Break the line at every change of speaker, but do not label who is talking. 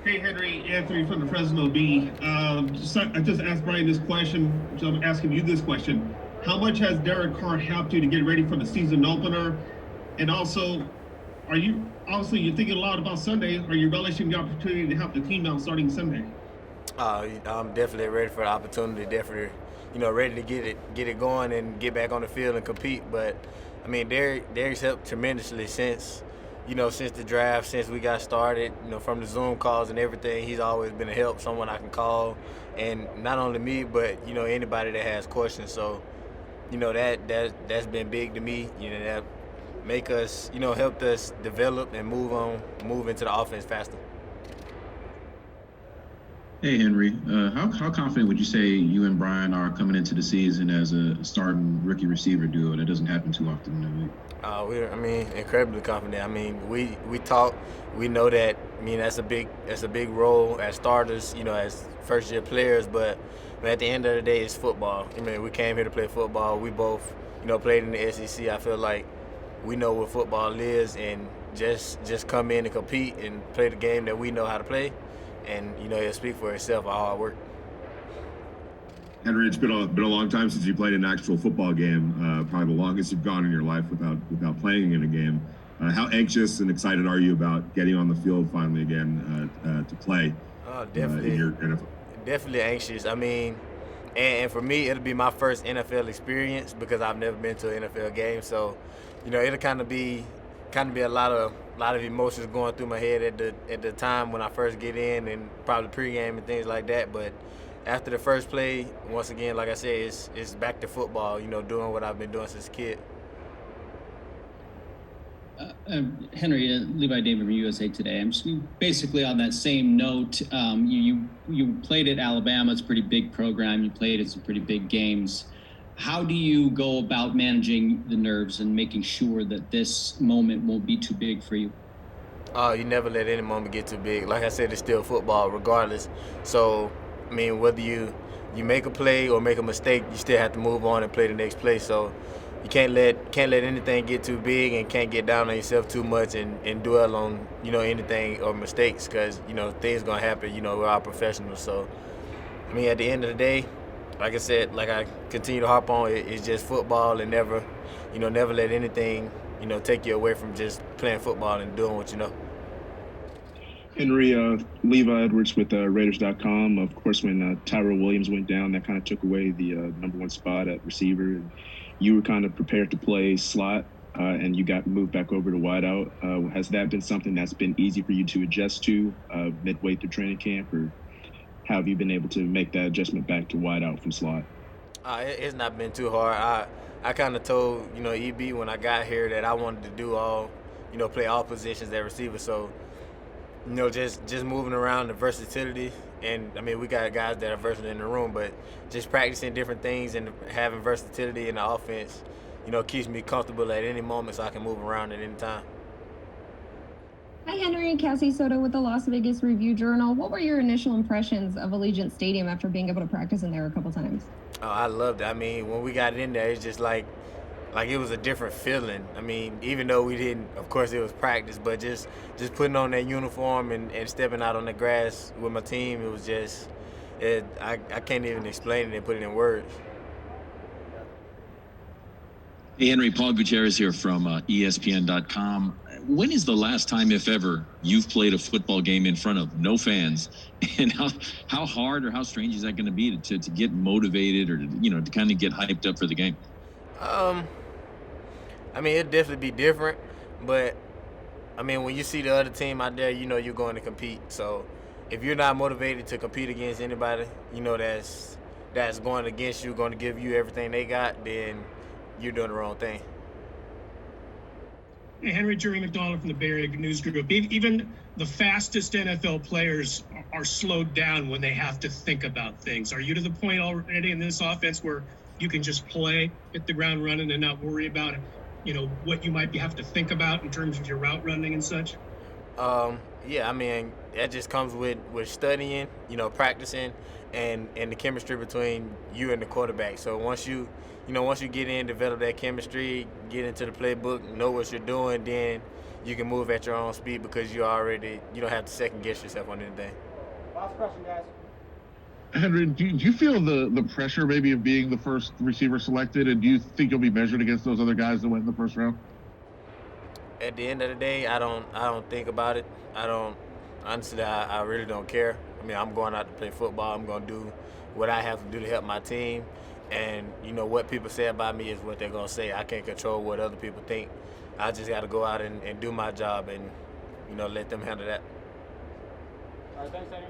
Hey Henry, Anthony from the Fresno Bee. I just asked Brian this question, so I'm asking you this question. How much has Derek Carr helped you to get ready for the season opener? And also, are you obviously you're thinking a lot about Sunday? Are you relishing the opportunity to help the team out starting Sunday?
I'm definitely ready for the opportunity. Definitely, ready to get it going and get back on the field and compete. But I mean, Derek's helped tremendously since the draft, since we got started. From the Zoom calls and everything, he's always been a help, someone I can call, and not only me, but anybody that has questions. So, that's been big to me. That make us, helped us develop and move into the offense faster.
Hey Henry, how confident would you say you and Brian are coming into the season as a starting rookie receiver duo? That doesn't happen too often in the league.
We're incredibly confident. I mean, we talk, we know that. I mean, that's a big role as starters, as first year players. But at the end of the day, it's football. I mean, we came here to play football. We both, played in the SEC. I feel like we know what football is, and just come in and compete and play the game that we know how to play, and it'll speak for itself. Our hard work.
Henry, it's been a long time since you played an actual football game. Probably the longest you've gone in your life without playing in a game. How anxious and excited are you about getting on the field finally again to play
Definitely,
in your NFL?
definitely anxious. I mean, and for me, it'll be my first NFL experience because I've never been to an NFL game. So, it'll kind of be a lot of emotions going through my head at the time when I first get in, and probably pregame and things like that. But after the first play, once again, like I said, it's back to football. Doing what I've been doing since a kid.
Henry, Levi David from USA Today. I'm just basically on that same note. You played at Alabama. It's a pretty big program. You played at some pretty big games. How do you go about managing the nerves and making sure that this moment won't be too big for you?
You never let any moment get too big. Like I said, it's still football regardless. So, I mean, whether you make a play or make a mistake, you still have to move on and play the next play. So you can't let anything get too big, and can't get down on yourself too much and dwell on anything or mistakes, because things gonna happen. We're all professionals. So I mean, at the end of the day, like I said, like I continue to harp on, it's just football, and never let anything take you away from just playing football and doing what you know.
Henry, Levi Edwards with Raiders.com. Of course, when Tyrell Williams went down, that kind of took away the number one spot at receiver. And you were kind of prepared to play slot, and you got moved back over to wideout. Has that been something that's been easy for you to adjust to midway through training camp, or how have you been able to make that adjustment back to wideout from slot?
It's not been too hard. I kind of told EB when I got here that I wanted to do play all positions at receiver. So just moving around, the versatility, and I mean, we got guys that are versatile in the room, but just practicing different things and having versatility in the offense, keeps me comfortable at any moment, so I can move around at any time.
Hi, Henry. Cassie Soto with the Las Vegas Review-Journal. What were your initial impressions of Allegiant Stadium after being able to practice in there a couple times?
Oh, I loved it. I mean, when we got in there, it's just like it was a different feeling. I mean, even though we didn't, of course, it was practice, but just putting on that uniform and stepping out on the grass with my team, it was just, I can't even explain it and put it in words.
Hey, Henry, Paul Gutierrez here from ESPN.com. When is the last time, if ever, you've played a football game in front of no fans? And how hard or how strange is that going to be to get motivated, or to kind of get hyped up for the game?
I mean, it'd definitely be different, but I mean, when you see the other team out there, you're going to compete. So if you're not motivated to compete against anybody, that's going against you, going to give you everything they got, then you're doing the wrong thing.
Hey, Henry, Jerry McDonald from the Bay Area News Group. Even the fastest NFL players are slowed down when they have to think about things. Are you to the point already in this offense where you can just play, hit the ground running, and not worry about what you might have to think about in terms of your route running and such?
Yeah, I mean, that just comes with studying, practicing, and the chemistry between you and the quarterback. So once you get in, develop that chemistry, get into the playbook, know what you're doing, then you can move at your own speed because you don't have to second guess yourself on anything.
Last question, guys.
Henry, do you feel the pressure maybe of being the first receiver selected, and do you think you'll be measured against those other guys that went in the first round?
At the end of the day, I don't think about it. Honestly, I really don't care. I mean, I'm going out to play football. I'm going to do what I have to do to help my team. And, what people say about me is what they're going to say. I can't control what other people think. I just got to go out and do my job and, let them handle that.
All right, thanks, Henry.